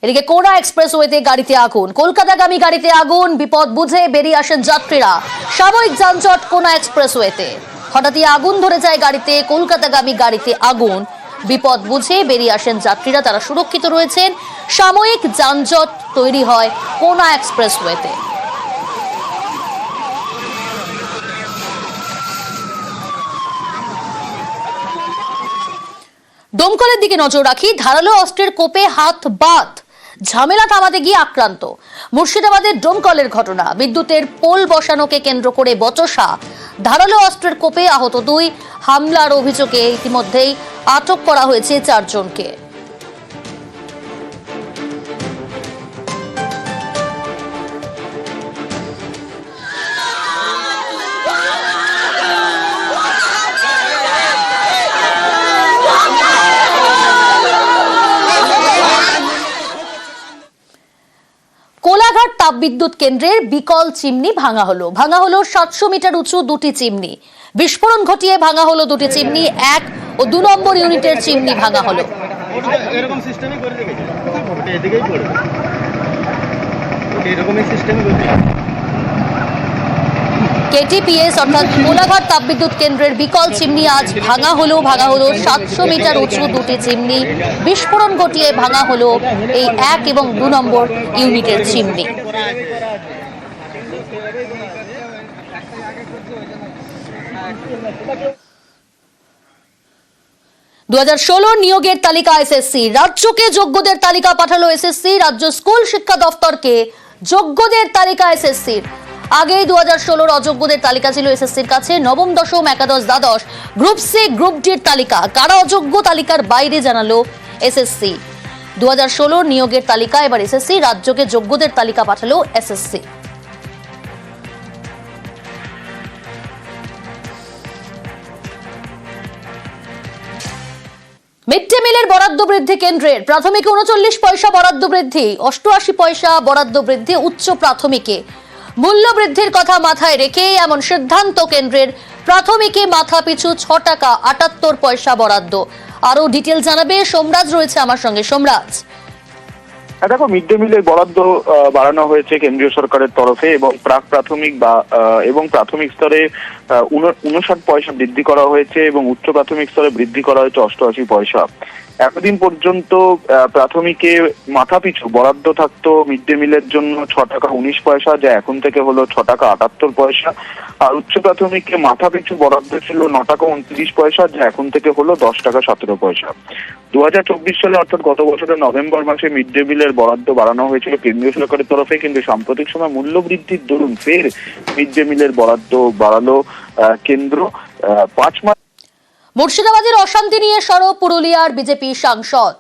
এদিকে কোনা এক্সপ্রেসওয়েতে গাড়িতে আগুন, কলকাতাগামী গাড়িতে আগুন, বিপদ বুঝে বেরিয়ে আসেন যাত্রীরা। সাময়িক যানজট কোনা এক্সপ্রেসওয়েতে, হঠাৎই আগুন ধরে যায় গাড়িতে, কলকাতাগামী গাড়িতে আগুন, বিপদ বুঝে বেরিয়ে আসেন যাত্রীরা, তারা সুরক্ষিত রয়েছেন। সাময়িক যানজট তৈরি হয় কোনা এক্সপ্রেসওয়েতে। দমকলের দিকে নজর রাখি, ধারালো অস্ত্রের কোপে হাত বাদ, ঝামেলা থামাতে গিয়ে আক্রান্ত। মুর্শিদাবাদের ডোমকলের ঘটনা, বিদ্যুতের পোল বসানোকে কেন্দ্র করে বচসা, ধারালো অস্ত্রের কোপে আহত 2, হামলার অভিযোগে ইতিমধ্যেই আটক করা হয়েছে 4 জনকে। কোলাঘাট তাপবিদ্যুৎ কেন্দ্রের বিকল চিমনি ভাঙা হলো 700 মিটার উঁচু 2টি চিমনি। বিস্ফোরণ ঘটিয়ে ভাঙা হলো 2টি চিমনি, 1 ও 2 নম্বর ইউনিটের চিমনি ভাঙা হলো। এরকম সিস্টেমই করে রেখেছে, ওটা এদিকেই পড়বে, এরকমই সিস্টেমই করে রেখেছে। কেটিপিএস অর্থাৎ কোলাঘাট তাপবিদ্যুৎ কেন্দ্রের বিকল চিমনি আজ ভাঙা হলো 700 মিটার উঁচু 2টি চিমনি। বিস্ফোরণ ঘটিয়ে ভাঙা হলো এই 1 এবং 2 নম্বর ইউনিটের চিমনি। নিয়োগের তালিকা এসএসসি, রাজ্যকে যোগ্যদের তালিকা পাঠালো এসএসসি। রাজ্য স্কুল শিক্ষা দফতরকে যোগ্যদের তালিকা এসএসসির। আগে 2016 অযোগ্যদের তালিকা ছিল এসএসসির কাছে। নবম, দশম, একাদশ, দ্বাদশ, গ্রুপ সি, গ্রুপ ডির তালিকা কারা অযোগ্য তালিকার বাইরে জানালো এসএসসি। 2016 নিয়োগের তালিকা এবার এসএসসি, রাজ্যকে যোগ্যদের তালিকা পাঠালো এসএসসি। মিড ডে মিলের বরাদ্দ বৃদ্ধি কেন্দ্রের, প্রাথমিকে 39 পয়সা বরাদ্দ বৃদ্ধি, 88 পয়সা বরাদ্দ বৃদ্ধি উচ্চ প্রাথমিকে। মূল্য বৃদ্ধির কথা মাথায় রেখে এমন সিদ্ধান্ত কেন্দ্রের, প্রাথমিকে মাথা পিছু 6 টাকা 78 পয়সা বরাদ্দ। আরো ডিটেল জানাবে সোমরাজ, রয়েছে আমার সঙ্গে। সোমরাজ, দেখো, মিড ডে মিলের বরাদ্দ বাড়ানো হয়েছে কেন্দ্রীয় সরকারের তরফে এবং প্রাক প্রাথমিক এবং প্রাথমিক স্তরে 59 পয়সা বৃদ্ধি করা হয়েছে এবং উচ্চ প্রাথমিক স্তরে বৃদ্ধি করা হয়েছে 88 পয়সা। এতদিন পর্যন্ত প্রাথমিকে মাথা পিছু বরাদ্দ থাকতো মিড ডে মিলের জন্য 6 টাকা 19 পয়সা, যা এখন থেকে হলো 6 টাকা 78 পয়সা। আর উচ্চ প্রাথমিকে মাথা পিছু বরাদ্দ ছিল 9 টাকা 29 পয়সা, যা এখন থেকে হলো 10 টাকা 17 পয়সা। 2024 সালে অর্থাৎ গত বছরের নভেম্বর মাসে মিড ডে মিলের বরাদ্দ বাড়ানো হয়েছিল কেন্দ্রীয় সরকারের তরফে, কিন্তু সাম্প্রতিক সময় মূল্য বৃদ্ধির দরুন ফের মিড ডে মিলের বরাদ্দ বাড়ালো কেন্দ্র। 5 মাস। মুর্শিদাবাদের অশান্তি নিয়ে সরব পুরুলিয়ার বিজেপি সাংসদ।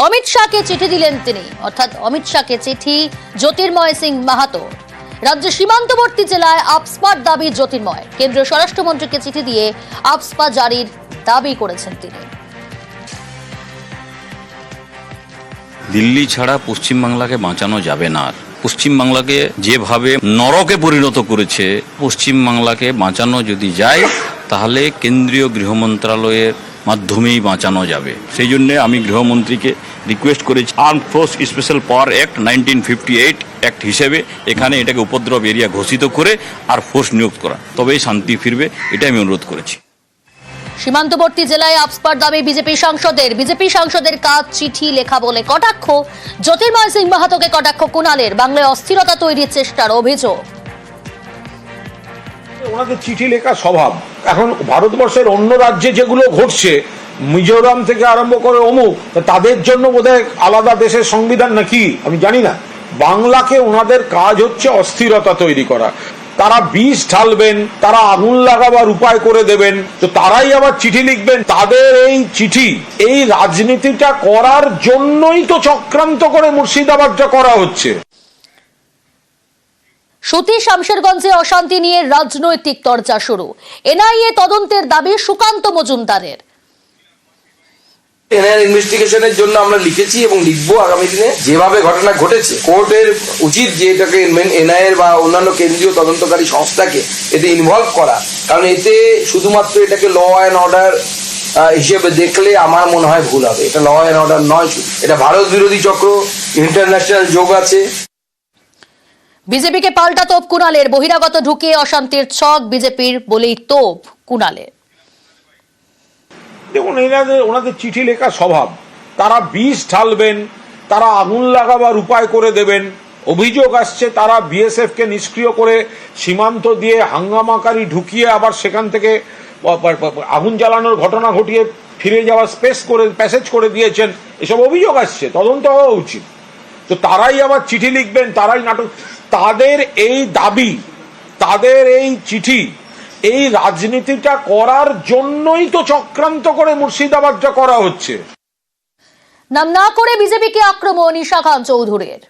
অমিত শাহকে চিঠি দিলেন তিনি, অর্থাৎ অমিত শাহকে চিঠি জ্যোতির্ময় সিং মাহাতো। রাজ্যের সীমান্তবর্তী জেলায় আপস্পার দাবি জ্যোতির্ময়, কেন্দ্রীয় স্বরাষ্ট্রমন্ত্রীকে চিঠি দিয়ে আপস্পা জারির দাবি করেছেন তিনি। দিল্লি ছাড়া পশ্চিমবাংলাকে বাঁচানো যাবে না। পশ্চিমবাংলাকে যেভাবে নরকে পরিণত করেছে, পশ্চিমবাংলাকে বাঁচানো যদি যায় তাহলে কেন্দ্রীয় গৃহ মন্ত্রণালয়ের মাধ্যমেই বাঁচানো যাবে। সেই জন্য আমি গৃহমন্ত্রীকে রিকোয়েস্ট করেছি আর্ম ফোর্স স্পেশাল পাওয়ার অ্যাক্ট 1958 অ্যাক্ট হিসেবে এখানে এটাকে উপদ্রব এরিয়া ঘোষিত করে আর ফোর্স নিয়োগ করা, তবেই শান্তি ফিরবে, এটাই আমি অনুরোধ করেছি। সীমান্তবর্তী জেলায় আপস্পার দাবি বিজেপি সাংসদের কাজ চিঠি লেখা বলে কটাক্ষ। জ্যোতির্ময় সিং মাহাতোকে কটাক্ষ কুণালের, বাংলায় অস্থিরতা তৈরির চেষ্টার অভিযোগ। ওনাদের চিঠি লেখা স্বভাব। এখন ভারতবর্ষের অন্য রাজ্যে যেগুলো ঘটছে, মিজোরাম থেকে আরম্ভ করে অমুক, তাদের জন্য বোধহয় আলাদা দেশের সংবিধান নাকি আমি জানি না। বাংলাকে ওনাদের কাজ হচ্ছে অস্থিরতা তৈরি করা। তারা বিষ ঢালবেন, তারা আগুন লাগাবার উপায় করে দেবেন, তো তারাই আবার চিঠি লিখবেন। তাদের এই চিঠি, এই রাজনীতিটা করার জন্যই তো চক্রান্ত করে মুর্শিদাবাদটা করা হচ্ছে। সুতি শামশেরগঞ্জে অশান্তি নিয়ে রাজনৈতিক চর্চা শুরু, এনআইএ তদন্তের দাবি সুকান্ত মজুমদারের। এনআইএর ইনভেস্টিগেশনের জন্য আমরা লিখেছি এবং লিখবো আগামী দিনে। যেভাবে ঘটনা ঘটেছে, কোর্টের উচিত যে এটাকে এনআইএর বা অন্যান্য কেন্দ্রীয় তদন্তকারী সংস্থাকে এতে ইনভলভ করা, কারণ এতে শুধুমাত্র এটাকে ল অ্যান্ড অর্ডার হিসেবে দেখলে আমার মনে হয় ভুল হবে। এটা ল অ্যান্ড অর্ডার নয়, শুধু এটা ভারত বিরোধী চক্র, ইন্টারন্যাশনাল যোগ আছে। বিজেপিকে পাল্টা তোপ কুণালের, বহিরাগত ঢুকিয়ে অশান্তির ছক বিজেপির বলেই তোপ কুণালের। দেখুন, ওনাদের চিঠি লেখা স্বভাব, তারা বিষ ঢালবেন, তারা আগুন লাগাবার উপায় করে দেবেন। অভিযোগ আসছে তারা বিএসএফ কে নিষ্ক্রিয় করে সীমান্ত দিয়ে হাঙ্গামাকারী ঢুকিয়ে আবার সেখান থেকে আগুন জ্বালানোর ঘটনা ঘটিয়ে ফিরে যাওয়ার প্যাসেজ করে দিয়েছেন। এসব অভিযোগ আসছে, তদন্ত হওয়া উচিত। তো তারাই আবার চিঠি লিখবেন, তারাই নাটক। তাদের এই দাবি, তাদের এই চিঠি, এই রাজনীতিটা করার জন্যই তো চক্রান্ত করে মুর্শিদাবাদটা করা হচ্ছে। নাম না করে বিজেপিকে আক্রমণ ঈশা খান চৌধুরীর।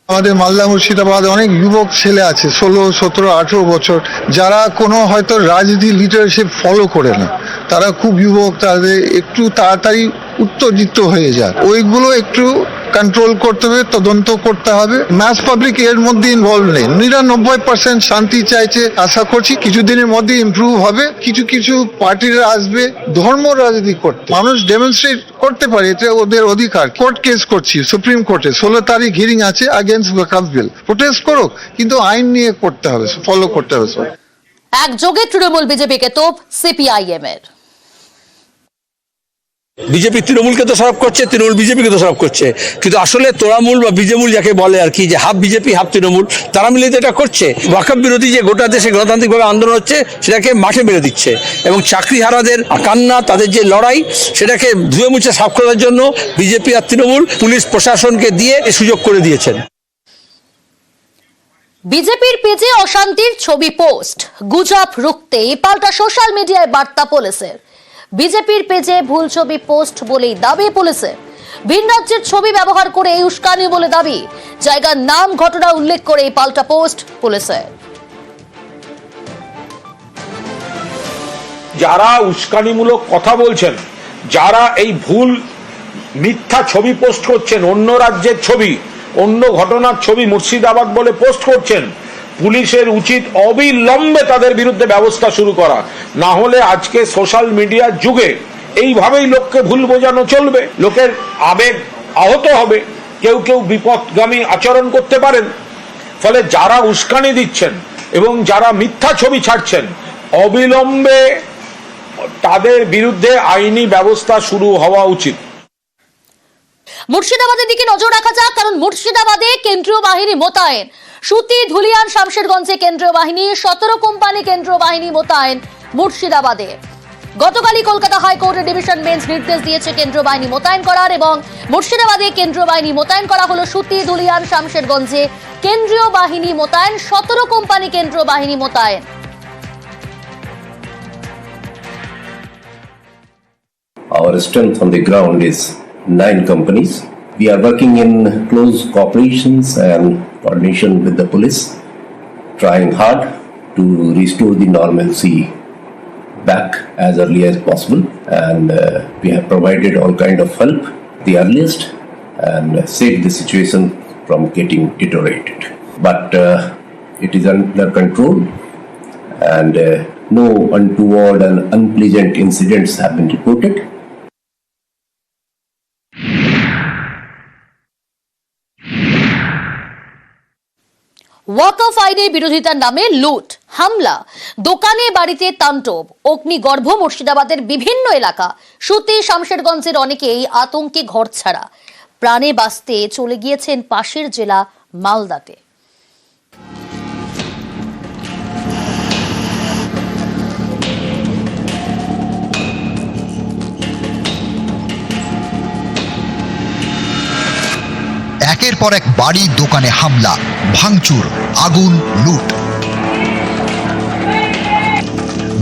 আমাদের মালদা মুর্শিদাবাদ অনেক যুবক ছেলে আছে, 16, 17, 18 বছর, যারা কোনো হয়তো রাজনীতি লিডারশিপ ফলো করে না। তারা খুব যুবক, তাদের একটু তাড়াতাড়ি উত্তেজিত হয়ে যায়। ওইগুলো একটু কন্ট্রোল করতে হবে, তদন্ত করতে হবে। ম্যাস পাবলিক এর মধ্যে ইনভলভ নেই। 99% শান্তি চাইছে। আশা করছি কিছুদিনের মধ্যে ইমপ্রুভ হবে। কিছু কিছু পার্টিরা আসবে ধর্ম রাজনীতি করতে। মানুষ ডেমনস্ট্রেট করতে পারে, এটা ওদের অধিকার। কোর্ট কেস করছি সুপ্রিম কোর্টে, 16 তারিখ হিয়ারিং আছে আগেন্স্ট ওয়াকফ বিল। প্রোটেস্ট করুক, কিন্তু আইন নিয়ে করতে হবে, ফলো করতে হবে। একযোগে তৃণমূল বিজেপিকে তোপ সিপিআইএম এর। বিজেপি তৃণমূলকে দোষারোপ করছে, তৃণমূল বিজেপিকে দোষারোপ করছে, কিন্তু আসলে তোড়ামূল বা বিজেমূল যাকে বলে আর কি, যে হাফ বিজেপি হাফ তৃণমূল, তারা মিলে এটা করছে। ওয়াকফ বিরোধী যে গোটা দেশে গণতান্ত্রিকভাবে আন্দোলন হচ্ছে সেটাকে মাঠে মেরে দিচ্ছে, এবং চাকরিহারাদের কান্না, তাদের যে লড়াই, সেটাকে ধুয়ে মুছে সাফ করার জন্য বিজেপি আর তৃণমূল পুলিশ প্রশাসনকে দিয়ে সুযোগ করে দিয়েছেন। বিজেপির পেজে অশান্তির ছবি পোস্ট, গুজব রুখতে পাল্টা সোশ্যাল মিডিয়ায় বার্তা পুলিশের। বিজেপির পেজে ভুল ছবি পোস্ট বলেই দাবি পুলিশের। ভিন রাজ্যের ছবি ব্যবহার করে উস্কানি বলে দাবি। জায়গার নাম, ঘটনা উল্লেখ করে পাল্টা পোস্ট পুলিশের। যারা উস্কানিমূলক কথা বলছেন, যারা এই ভুল মিথ্যা ছবি পোস্ট করছেন, অন্য রাজ্যের ছবি, অন্য ঘটনার ছবি মুর্শিদাবাদ বলে পোস্ট করছেন, পুলিশের উচিত অবিলম্বে তাদের বিরুদ্ধে ব্যবস্থা শুরু করা। না হলে আজকে সোশ্যাল মিডিয়ার যুগে এইভাবেই লোককে ভুল বোঝানো চলবে। লোকের আবেগ আহত হবে, কেউ কেউ বিপদগামী আচরণ করতে পারেন। ফলে যারা উস্কানি দিচ্ছেন এবং যারা মিথ্যা ছবি ছাড়ছেন, অবিলম্বে তাদের বিরুদ্ধে আইনি ব্যবস্থা শুরু হওয়া উচিত। মুর্শিদাবাদের দিকে নজর রাখা যাক, কারণ মুর্শিদাবাদে কেন্দ্রীয় বাহিনী মোতায়েন। সুতি, ধুলিয়ান, শামশেরগঞ্জে কেন্দ্রীয় বাহিনী, 17 কোম্পানি কেন্দ্রীয় বাহিনী মোতায়েন মুর্শিদাবাদে। গতকালই কলকাতা হাইকোর্টের ডিভিশন বেঞ্চ নির্দেশ দিয়েছে কেন্দ্রীয় বাহিনী মোতায়েন করার, এবং মুর্শিদাবাদে কেন্দ্রীয় বাহিনী মোতায়েন করা হলো। সুতি, ধুলিয়ান, শামশেরগঞ্জে কেন্দ্রীয় বাহিনী মোতায়েন, 17 কোম্পানি কেন্দ্রীয় বাহিনী মোতায়েন। Our strength on the ground is 9 companies. We are working in close cooperations and coordination with the police, trying hard to restore the normalcy back as early as possible, and we have provided all kind of help the earliest and saved the situation from getting deteriorated. But it is under control, and no untoward and unpleasant incidents have been reported. ওয়াকফ আইনের বিরোধিতার নামে লুট, হামলা, দোকানে বাড়িতে তাণ্ডব, অগ্নিগর্ভ মুর্শিদাবাদের বিভিন্ন এলাকা। সুতি, শামশেরগঞ্জের অনেকেই আতঙ্কে ঘরছাড়া, প্রাণে বাঁচতে চলে গিয়েছেন পাশের জেলা মালদাতে। একের পর এক বাড়ি, দোকানে হামলা, ভাঙচুর, আগুন, লুট।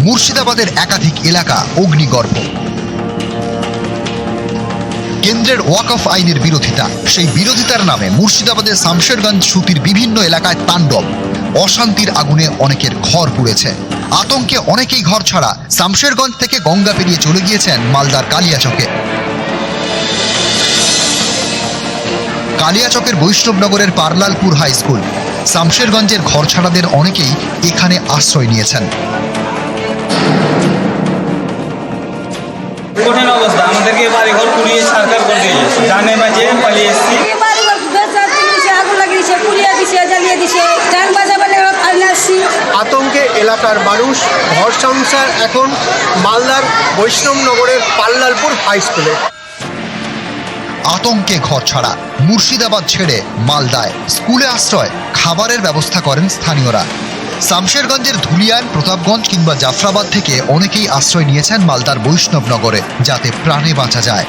মুর্শিদাবাদের একাধিক এলাকা অগ্নিগর্ভ। কেন্দ্রের ওয়াকফ আইনের বিরোধিতা, সেই বিরোধিতার নামে মুর্শিদাবাদের শামশেরগঞ্জ, সুতির বিভিন্ন এলাকায় তাণ্ডব। অশান্তির আগুনে অনেকের ঘর পুড়েছে, আতঙ্কে অনেকেই ঘর ছাড়া। শামশেরগঞ্জ থেকে গঙ্গা পেরিয়ে চলে গিয়েছেন মালদার কালিয়াচকে। কালিয়াচকের বৈষ্ণবনগরের পারলালপুর হাই স্কুল, শামশেরগঞ্জের ঘরছাড়াদের অনেকেই এখানে আশ্রয় নিয়েছেন। কঠিন অবস্থা, আমাদেরকে বাড়ি ঘর পুড়িয়ে ছাড়খাড় করে দিয়েছে, জানে বাজে পালিয়ে এসেছি। আগুন লাগিয়েছে, পুড়িয়ে দিছে, জ্বালিয়ে দিছে, ট্যাঙ্ক বাজাবে পালিয়ে আসছি। আতঙ্কে এলাকার মানুষ। ঘর সংসার এখন মালদার বৈষ্ণবনগরের পাল্লালপুর হাই স্কুলে। আতঙ্কে ঘর ছাড়া মুর্শিদাবাদ ছেড়ে মালদায় স্কুলে আশ্রয়, খাবারের ব্যবস্থা করেন স্থানীয়রা। শামশেরগঞ্জের ধুলিয়ান, প্রতাপগঞ্জ কিংবা জাফরাবাদ থেকে অনেকেই আশ্রয় নিয়েছেন মালদার বৈষ্ণবনগরে, যাতে প্রাণে বাঁচা যায়।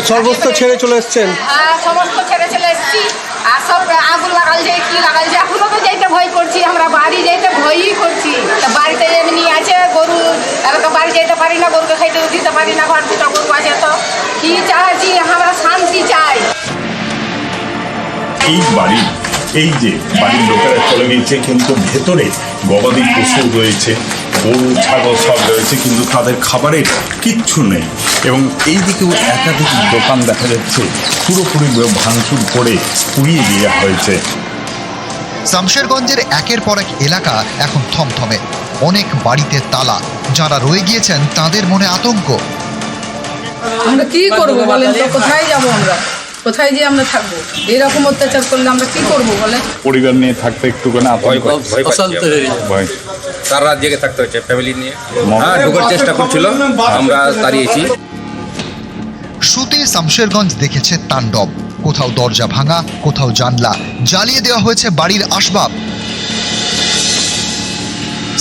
সর্বস্ব ছেড়ে চলে এসছেন? হ্যাঁ, সমস্ত ছেড়ে চলে এসেছি। আর সব আগুন লাগাল যায়, কি লাগাল যায়, এখনো তো যেতে ভয় করছি, আমরা বাড়ি যেতে ভয়ই করছি। তা বাড়িতে এমনি আছে গরু, এবার তো বাড়ি যেতে পারি না, গরুকে খাইতে দিতে পারি না, ঘর দুটো গরু আছে। তো কি চাইছি, আমরা শান্তি চাই। এই বাড়ি, এই যে বাড়ির লোকেরা চলে গিয়েছে, কিন্তু ভেতরে গবাদি পশু রয়েছে, গরু ছাগল সব রয়েছে, কিন্তু তাদের খাবারের কিচ্ছু নেই। এবং এই দিকেও একাধিক দোকান দেখা যাচ্ছে পুরোপুরি ভাঙচুর করে পুড়িয়ে দেওয়া হয়েছে। শামশেরগঞ্জের একের পর এক এলাকা এখন থমথমে। অনেক বাড়িতে তালা, যারা রয়ে গিয়েছেন তাদের মনে আতঙ্ক। আমরা কি করব বলেন তো, কোথায় যাব আমরা, কোথায় গিয়ে আমরা থাকবো? এরকম অত্যাচার করলে আমরা কি করব বলেন? পরিবার নিয়ে থাকতে একটুখানি ভয়, সারা রাত জেগে থাকতে হচ্ছে ফ্যামিলি নিয়ে। হ্যাঁ, ঢোকার চেষ্টা করছিল, আমরা তাড়িয়েছি। সুতির শামশেরগঞ্জ দেখেছে তাণ্ডব। কোথাও দরজা ভাঙা, কোথাও জানলা জ্বালিয়ে দেওয়া হয়েছে বাড়ির আসবাব।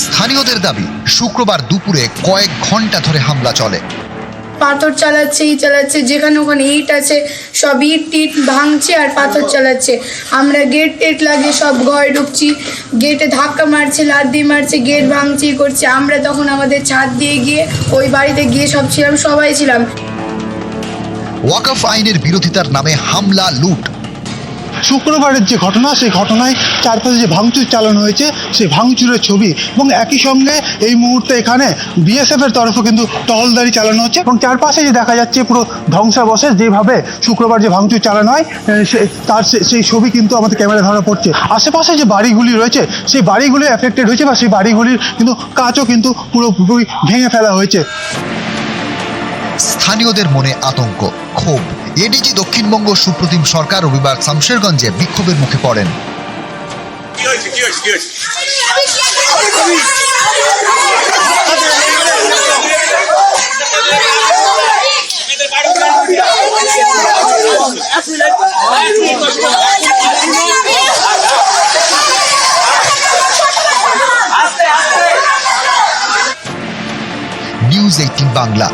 স্থানীয়দের দাবি, শুক্রবার দুপুরে কয়েক ঘন্টা ধরে হামলা চলে। পাথর চালাচ্ছে, ই চালাচ্ছে, যেখানে ওখানে ইট আছে সব ইট টিট ভাঙছে আর পাথর চালাচ্ছে। আমরা গেট টেট লাগিয়ে সব ঘরে ঢুকছি, গেটে ধাক্কা মারছে, লাথ দিয়ে মারছে, গেট ভাঙচি করছে। আমরা তখন আমাদের ছাদ দিয়ে গিয়ে ওই বাড়িতে গিয়ে সব ছিলাম, সবাই ছিলাম। ওয়াকফ আইনের বিরোধিতার নামে হামলা, লুট। শুক্রবারের যে ঘটনা, সেই ঘটনায় চারপাশে যে ভাঙচুর চালানো হয়েছে, সেই ভাঙচুরের ছবি, এবং একই সঙ্গে এই মুহূর্তে এখানে বিএসএফ এর তরফে কিন্তু টহলদারি চালানো হচ্ছে, এবং চারপাশে যে দেখা যাচ্ছে পুরো ধ্বংসাবশেষ, যেভাবে শুক্রবার যে ভাঙচুর চালানো হয় তার সেই ছবি কিন্তু আমাদের ক্যামেরা ধরা পড়ছে। আশেপাশে যে বাড়িগুলি রয়েছে, সেই বাড়িগুলি এফেক্টেড হয়েছে, বা সেই বাড়িগুলির কিন্তু কাঁচও কিন্তু পুরোপুরি ভেঙে ফেলা হয়েছে। স্থানীয়দের মনে আতঙ্ক, ক্ষোভ। এডিজি দক্ষিণবঙ্গ সুপ্রতিম সরকার রবিবার শামশেরগঞ্জে বিক্ষোভের মুখে পড়েন। নিউজ 18 বাংলা।